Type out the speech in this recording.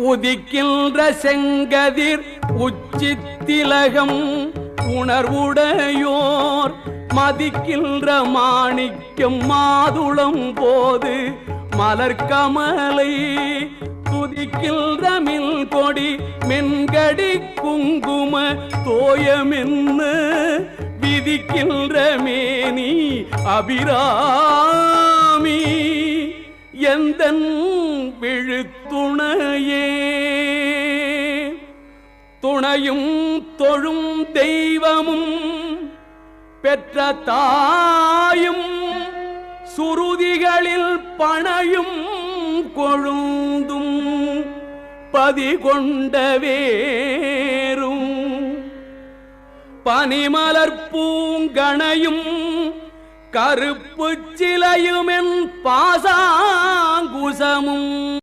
உதிக்கின்ற செங்கதிர் உச்சித்திலகம் உணர்வுடையோர் மதிக்கின்ற மாணிக்கம் மாதுளம் போது மலர்கமலை துதிக்கின்ற மில் கொடி மென்கடி குங்கும தோயமென்ன விதிக்கின்ற மேனி அபிராமி எந்தன் விழுத்துணையே. துணையும் தொழும் தெய்வமும் பெற்ற தாயும் சுருதிகளில் பணையும் கொழுந்தும் பதிகொண்ட வேரும் பனிமலர் பூங்கணையும் கருப்பு சிலையுமென் பாசாங்குசமும்